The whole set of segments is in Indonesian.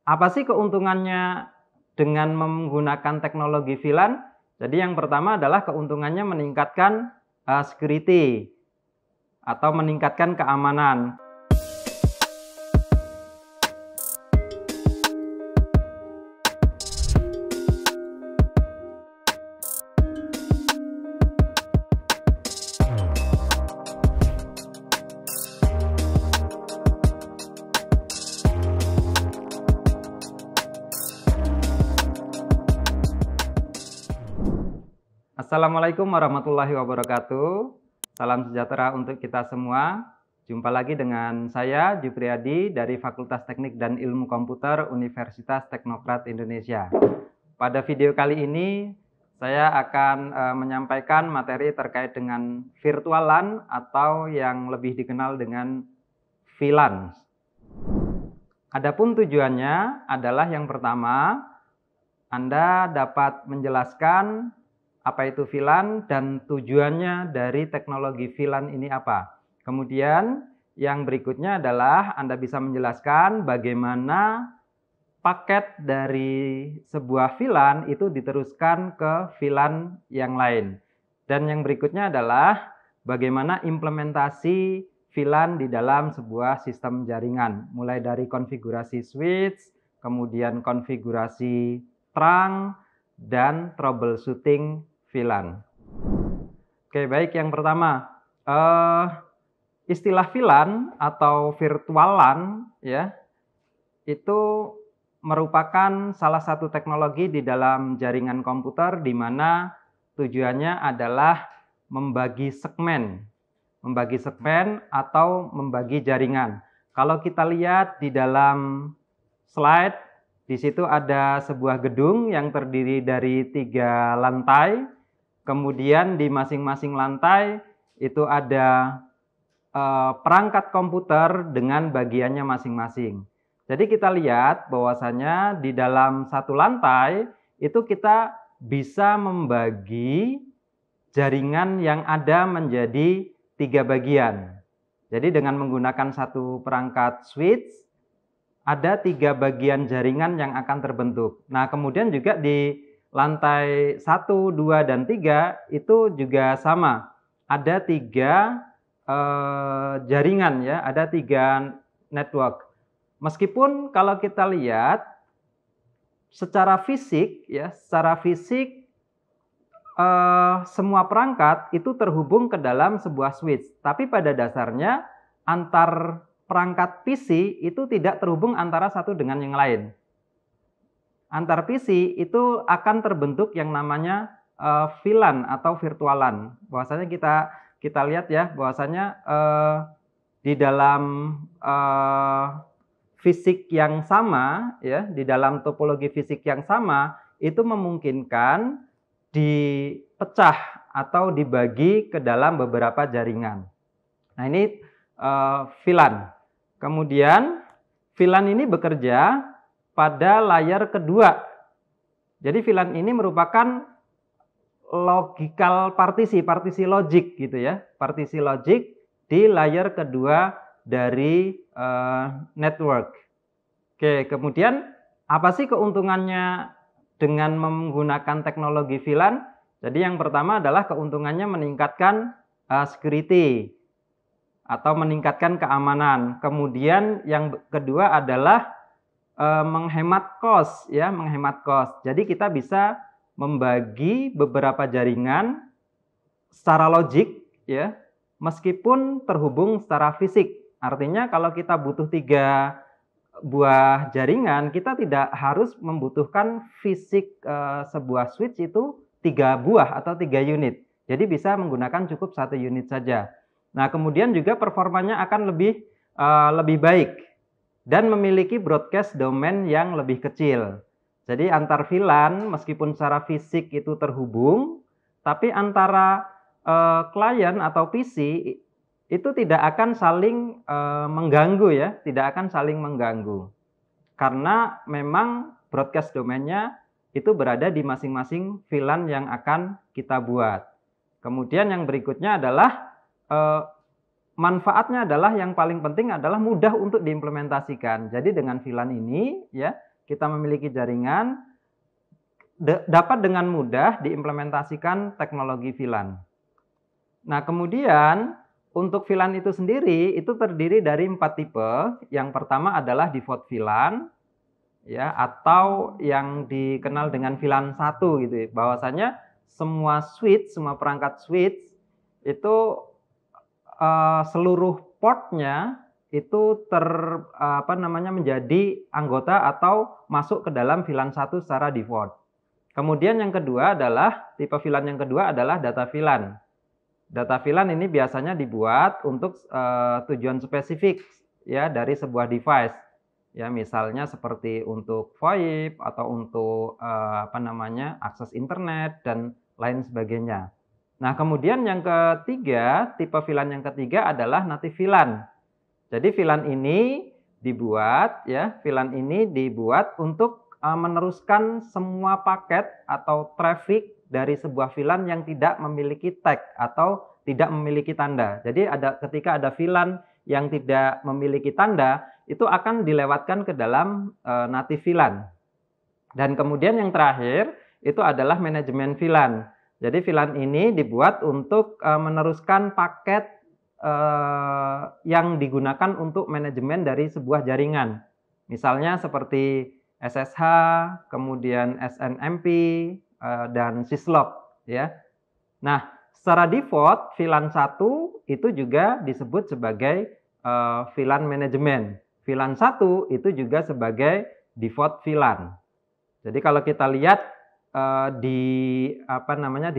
Apa sih keuntungannya dengan menggunakan teknologi VLAN? Jadi yang pertama adalah keuntungannya meningkatkan security atau meningkatkan keamanan. Assalamualaikum warahmatullahi wabarakatuh. Salam sejahtera untuk kita semua. Jumpa lagi dengan saya, Jupriyadi, dari Fakultas Teknik dan Ilmu Komputer Universitas Teknokrat Indonesia. Pada video kali ini, saya akan menyampaikan materi terkait dengan virtual LAN atau yang lebih dikenal dengan VLAN. Adapun tujuannya adalah yang pertama, Anda dapat menjelaskan apa itu VLAN dan tujuannya dari teknologi VLAN ini apa. Kemudian yang berikutnya adalah Anda bisa menjelaskan bagaimana paket dari sebuah VLAN itu diteruskan ke VLAN yang lain. Dan yang berikutnya adalah bagaimana implementasi VLAN di dalam sebuah sistem jaringan. Mulai dari konfigurasi switch, kemudian konfigurasi trunk, dan troubleshooting VLAN. Oke, baik, yang pertama, istilah VLAN atau virtual LAN ya, itu merupakan salah satu teknologi di dalam jaringan komputer di mana tujuannya adalah membagi segmen atau membagi jaringan. Kalau kita lihat di dalam slide, di situ ada sebuah gedung yang terdiri dari 3 lantai. Kemudian di masing-masing lantai itu ada perangkat komputer dengan bagiannya masing-masing. Jadi kita lihat bahwasanya di dalam satu lantai itu kita bisa membagi jaringan yang ada menjadi 3 bagian. Jadi dengan menggunakan satu perangkat switch, ada 3 bagian jaringan yang akan terbentuk. Nah, kemudian juga di lantai 1, 2, dan 3 itu juga sama. Ada 3 jaringan ya, ada 3 network. Meskipun kalau kita lihat secara fisik ya, semua perangkat itu terhubung ke dalam sebuah switch. Tapi pada dasarnya antar perangkat PC itu tidak terhubung antara satu dengan yang lain. Antar PC itu akan terbentuk yang namanya VLAN atau virtual LAN. Bahwasanya kita lihat ya, bahwasanya di dalam fisik yang sama ya, di dalam topologi fisik yang sama itu memungkinkan dipecah atau dibagi ke dalam beberapa jaringan. Nah, ini VLAN. Kemudian VLAN ini bekerja pada layar kedua. Jadi VLAN ini merupakan logical partisi logik gitu ya. Partisi logik di layar kedua dari network. Oke, kemudian apa sih keuntungannya dengan menggunakan teknologi VLAN? Jadi yang pertama adalah keuntungannya meningkatkan security atau meningkatkan keamanan. Kemudian yang kedua adalah menghemat cost ya, menghemat cost. Jadi kita bisa membagi beberapa jaringan secara logik ya, meskipun terhubung secara fisik. Artinya kalau kita butuh 3 buah jaringan, kita tidak harus membutuhkan fisik sebuah switch itu 3 buah atau 3 unit. Jadi bisa menggunakan cukup 1 unit saja. Nah, kemudian juga performanya akan lebih baik dan memiliki broadcast domain yang lebih kecil. Jadi antar VLAN meskipun secara fisik itu terhubung, tapi antara klien atau PC itu tidak akan saling mengganggu ya, tidak akan saling mengganggu. Karena memang broadcast domainnya itu berada di masing-masing VLAN yang akan kita buat. Kemudian yang berikutnya adalah manfaatnya adalah yang paling penting adalah mudah untuk diimplementasikan. Jadi dengan VLAN ini ya, kita memiliki jaringan, dapat dengan mudah diimplementasikan teknologi VLAN. Nah, kemudian untuk VLAN itu sendiri itu terdiri dari 4 tipe. Yang pertama adalah default VLAN, ya, atau yang dikenal dengan VLAN 1 gitu ya. Bahwasanya semua switch, semua perangkat switch itu seluruh portnya itu menjadi anggota atau masuk ke dalam VLAN 1 secara default. Kemudian yang kedua adalah tipe VLAN yang kedua adalah data VLAN. Data VLAN ini biasanya dibuat untuk tujuan spesifik ya dari sebuah device. Ya, misalnya seperti untuk VoIP atau untuk akses internet dan lain sebagainya. Nah, kemudian yang ketiga, tipe VLAN yang ketiga adalah native VLAN. Jadi VLAN ini dibuat untuk meneruskan semua paket atau traffic dari sebuah VLAN yang tidak memiliki tag atau tidak memiliki tanda. Jadi ketika ada VLAN yang tidak memiliki tanda, itu akan dilewatkan ke dalam native VLAN. Dan kemudian yang terakhir itu adalah manajemen VLAN. Jadi VLAN ini dibuat untuk meneruskan paket yang digunakan untuk manajemen dari sebuah jaringan. Misalnya seperti SSH, kemudian SNMP, dan syslog. Ya. Nah, secara default VLAN 1 itu juga disebut sebagai VLAN manajemen. VLAN 1 itu juga sebagai default VLAN. Jadi kalau kita lihat di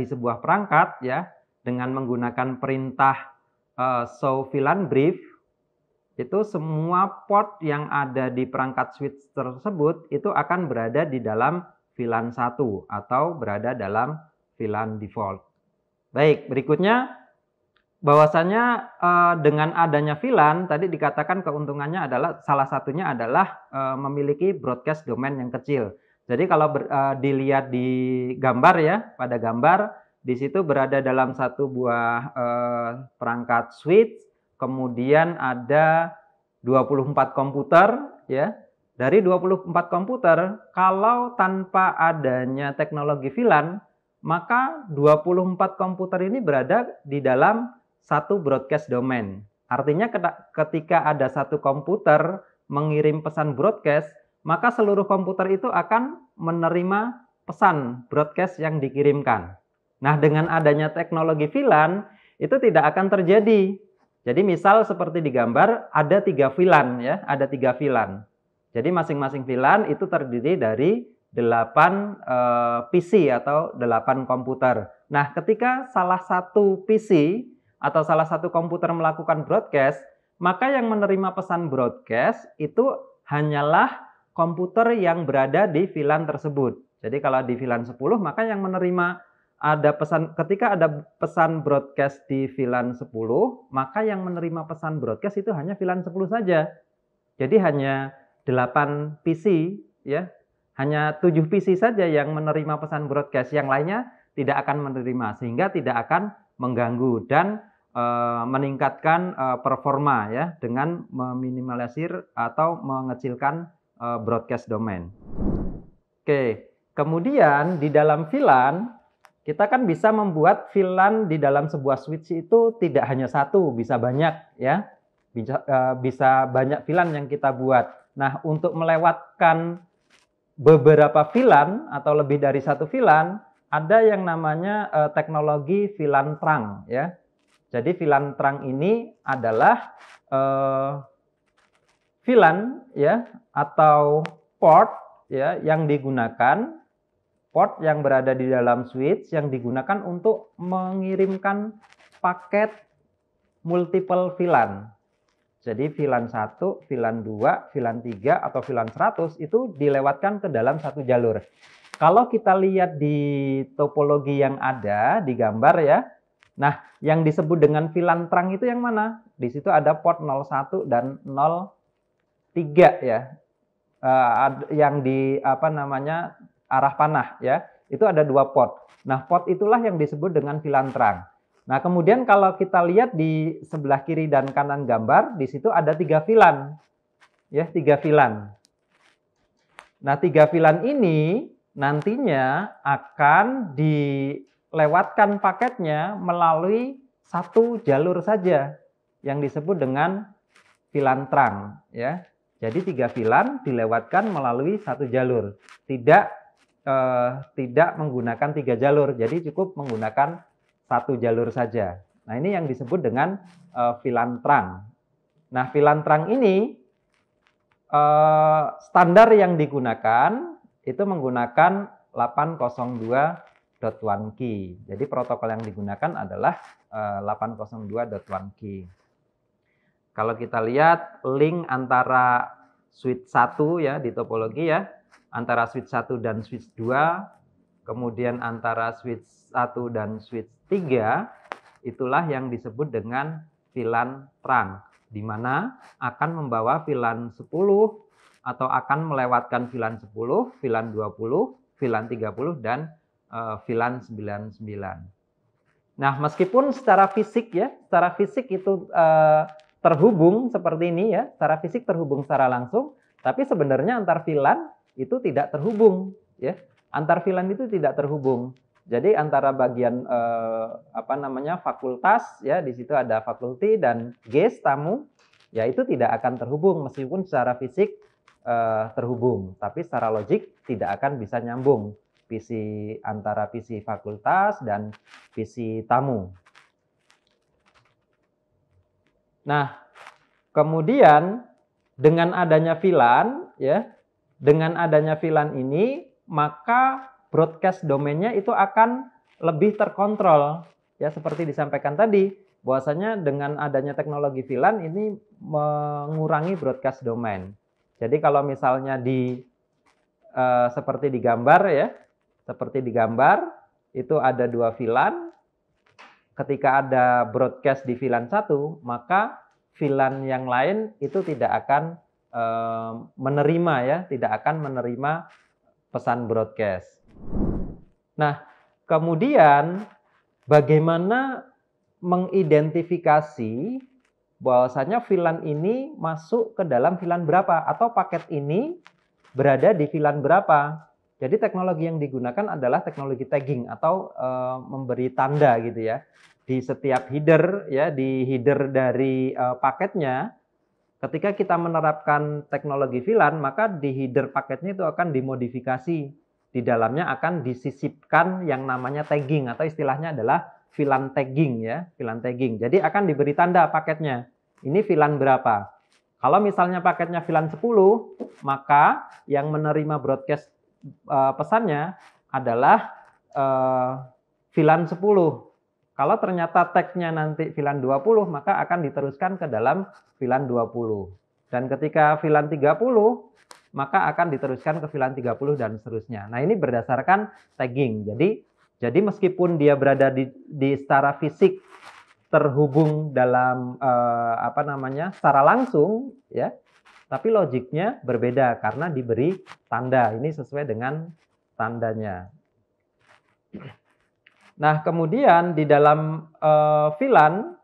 sebuah perangkat ya dengan menggunakan perintah show VLAN brief, itu semua port yang ada di perangkat switch tersebut itu akan berada di dalam VLAN 1 atau berada dalam VLAN default. Baik, berikutnya bahwasanya dengan adanya VLAN tadi dikatakan keuntungannya adalah salah satunya adalah memiliki broadcast domain yang kecil. Jadi kalau dilihat di gambar ya, pada gambar di situ berada dalam satu buah perangkat switch, kemudian ada 24 komputer ya. Dari 24 komputer, kalau tanpa adanya teknologi VLAN, maka 24 komputer ini berada di dalam satu broadcast domain. Artinya ketika ada satu komputer mengirim pesan broadcast, maka seluruh komputer itu akan menerima pesan broadcast yang dikirimkan. Nah, dengan adanya teknologi VLAN, itu tidak akan terjadi. Jadi misal seperti di gambar, ada 3 VLAN ya, ada 3 VLAN. Jadi masing-masing VLAN itu terdiri dari 8 PC atau 8 komputer. Nah, ketika salah satu PC atau salah satu komputer melakukan broadcast, maka yang menerima pesan broadcast itu hanyalah komputer yang berada di VLAN tersebut. Jadi kalau di VLAN 10, maka yang menerima ketika ada pesan broadcast di VLAN 10, maka yang menerima pesan broadcast itu hanya VLAN 10 saja. Jadi hanya 8 PC ya. Hanya 7 PC saja yang menerima pesan broadcast, yang lainnya tidak akan menerima sehingga tidak akan mengganggu dan meningkatkan performa ya dengan meminimalisir atau mengecilkan broadcast domain. Oke, kemudian di dalam VLAN kita kan bisa membuat VLAN di dalam sebuah switch itu tidak hanya satu, bisa banyak ya. Bisa banyak VLAN yang kita buat. Nah, untuk melewatkan beberapa VLAN atau lebih dari satu VLAN, ada yang namanya teknologi VLAN trunk ya. Jadi VLAN trunk ini adalah VLAN ya atau port ya yang digunakan, port yang berada di dalam switch yang digunakan untuk mengirimkan paket multiple VLAN. Jadi VLAN 1, VLAN 2, VLAN 3 atau VLAN 100 itu dilewatkan ke dalam satu jalur. Kalau kita lihat di topologi yang ada di gambar ya. Nah, yang disebut dengan VLAN trunk itu yang mana? Di situ ada port 01 dan 03 ya. Yang di arah panah ya, itu ada 2 port. Nah, port itulah yang disebut dengan VLAN trunk. Nah, kemudian kalau kita lihat di sebelah kiri dan kanan gambar, di situ ada 3 VLAN. Ya, 3 VLAN. Nah, 3 VLAN ini nantinya akan dilewatkan paketnya melalui satu jalur saja yang disebut dengan VLAN trunk ya. Jadi 3 VLAN dilewatkan melalui satu jalur, tidak menggunakan 3 jalur, jadi cukup menggunakan satu jalur saja. Nah, ini yang disebut dengan VLAN trunk. Nah, VLAN trunk ini standar yang digunakan itu menggunakan 802.1key. Jadi protokol yang digunakan adalah 802.1key. Kalau kita lihat link antara switch 1 ya di topologi ya, antara switch 1 dan switch 2, kemudian antara switch 1 dan switch 3, itulah yang disebut dengan VLAN trunk, di mana akan membawa VLAN 10 atau akan melewatkan VLAN 10, VLAN 20, VLAN 30, dan VLAN 99. Nah, meskipun secara fisik itu terhubung seperti ini ya, secara fisik terhubung secara langsung, tapi sebenarnya antar VLAN itu tidak terhubung ya. Antar VLAN itu tidak terhubung. Jadi antara bagian fakultas ya, di situ ada faculty dan guest tamu, ya itu tidak akan terhubung meskipun secara fisik terhubung, tapi secara logik tidak akan bisa nyambung antara PC fakultas dan PC tamu. Nah, kemudian dengan adanya VLAN ya, dengan adanya VLAN ini, maka broadcast domainnya itu akan lebih terkontrol. Ya, seperti disampaikan tadi, bahwasanya dengan adanya teknologi VLAN ini mengurangi broadcast domain. Jadi kalau misalnya seperti di gambar ya, seperti di gambar, itu ada 2 VLAN. Ketika ada broadcast di VLAN 1, maka VLAN yang lain itu tidak akan menerima ya, tidak akan menerima pesan broadcast. Nah, kemudian bagaimana mengidentifikasi bahwasanya VLAN ini masuk ke dalam VLAN berapa atau paket ini berada di VLAN berapa? Jadi teknologi yang digunakan adalah teknologi tagging atau memberi tanda gitu ya. Di setiap header ya, di header dari paketnya. Ketika kita menerapkan teknologi VLAN, maka di header paketnya itu akan dimodifikasi. Di dalamnya akan disisipkan yang namanya tagging atau istilahnya adalah VLAN tagging ya, VLAN tagging. Jadi akan diberi tanda paketnya. Ini VLAN berapa? Kalau misalnya paketnya VLAN 10, maka yang menerima broadcast pesannya adalah VLAN 10. Kalau ternyata tag-nya nanti VLAN 20, maka akan diteruskan ke dalam VLAN 20. Dan ketika VLAN 30, maka akan diteruskan ke VLAN 30 dan seterusnya. Nah, ini berdasarkan tagging. Jadi meskipun dia berada di secara fisik terhubung dalam secara langsung ya, tapi logiknya berbeda karena diberi tanda. Ini sesuai dengan tandanya. Nah, kemudian di dalam VLAN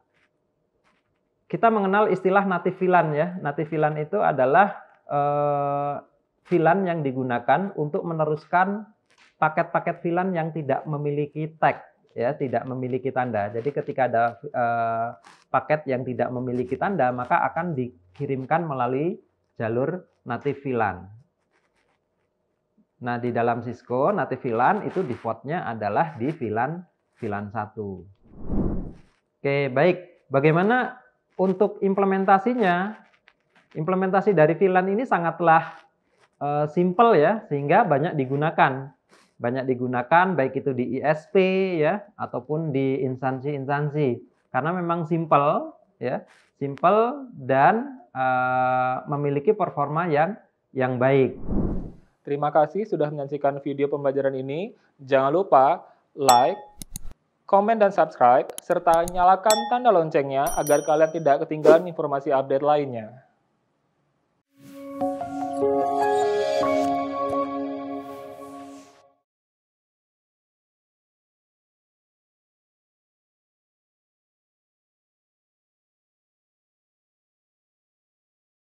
kita mengenal istilah native VLAN ya. Native VLAN itu adalah VLAN yang digunakan untuk meneruskan paket-paket VLAN yang tidak memiliki tag ya, tidak memiliki tanda. Jadi ketika ada paket yang tidak memiliki tanda, maka akan dikirimkan melalui jalur native VLAN. Nah, di dalam Cisco native VLAN itu default-nya adalah di VLAN 1. Oke, baik. Bagaimana untuk implementasinya? Implementasi dari VLAN ini sangatlah simple ya, sehingga banyak digunakan. Banyak digunakan baik itu di ISP ya ataupun di instansi-instansi. Karena memang simple ya, simple dan memiliki performa yang baik. Terima kasih sudah menyaksikan video pembelajaran ini. Jangan lupa like, komen dan subscribe, serta nyalakan tanda loncengnya agar kalian tidak ketinggalan informasi update lainnya.